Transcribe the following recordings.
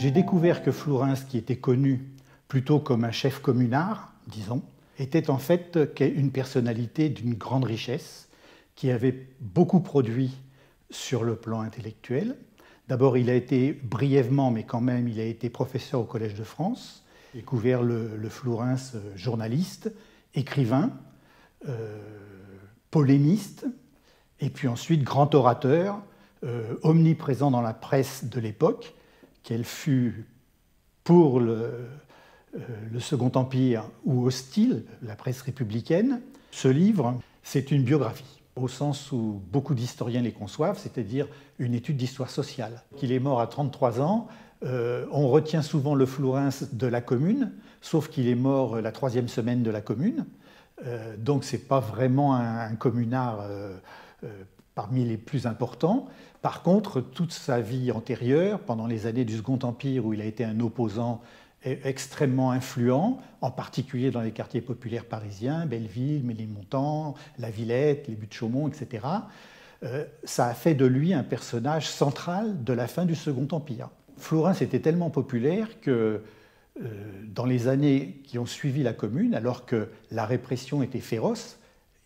J'ai découvert que Flourens, qui était connu plutôt comme un chef communard, disons, était en fait une personnalité d'une grande richesse, qui avait beaucoup produit sur le plan intellectuel. D'abord, il a été brièvement, mais quand même, il a été professeur au Collège de France, découvert le Flourens journaliste, écrivain, polémiste, et puis ensuite grand orateur, omniprésent dans la presse de l'époque, qu'elle fut pour le Second Empire ou hostile, la presse républicaine. Ce livre, c'est une biographie, au sens où beaucoup d'historiens les conçoivent, c'est-à-dire une étude d'histoire sociale. Il est mort à 33 ans, on retient souvent le Flourens de la Commune, sauf qu'il est mort la 3e semaine de la Commune, donc ce n'est pas vraiment un communard parmi les plus importants. Par contre, toute sa vie antérieure, pendant les années du Second Empire, où il a été un opposant extrêmement influent, en particulier dans les quartiers populaires parisiens, Belleville, Ménilmontant, La Villette, les Buttes-Chaumont, etc., ça a fait de lui un personnage central de la fin du Second Empire. Flourens était tellement populaire que dans les années qui ont suivi la Commune, alors que la répression était féroce,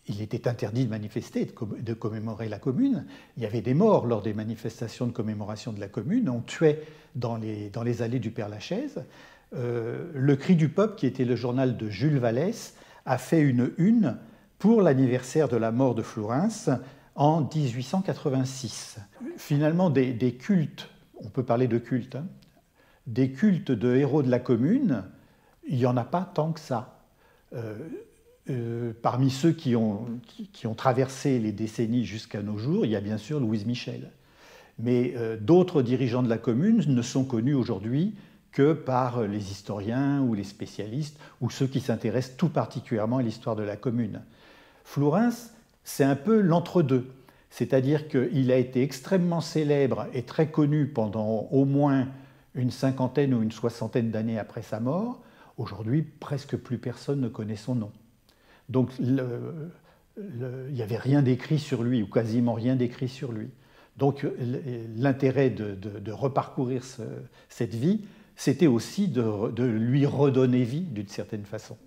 il était interdit de manifester, de commémorer la Commune. Il y avait des morts lors des manifestations de commémoration de la Commune. On tuait dans les allées du Père-Lachaise. Le Cri du Peuple, qui était le journal de Jules Vallès, a fait une pour l'anniversaire de la mort de Flourens en 1886. Finalement, des cultes, on peut parler de cultes, hein, des cultes de héros de la Commune, il n'y en a pas tant que ça. Parmi ceux qui ont traversé les décennies jusqu'à nos jours, il y a bien sûr Louise Michel. Mais d'autres dirigeants de la Commune ne sont connus aujourd'hui que par les historiens ou les spécialistes ou ceux qui s'intéressent tout particulièrement à l'histoire de la Commune. Flourens, c'est un peu l'entre-deux. C'est-à-dire qu'il a été extrêmement célèbre et très connu pendant au moins une cinquantaine ou une soixantaine d'années après sa mort. Aujourd'hui, presque plus personne ne connaît son nom. Donc il n'y avait rien d'écrit sur lui, ou quasiment rien d'écrit sur lui. Donc l'intérêt de reparcourir cette vie, c'était aussi de lui redonner vie d'une certaine façon.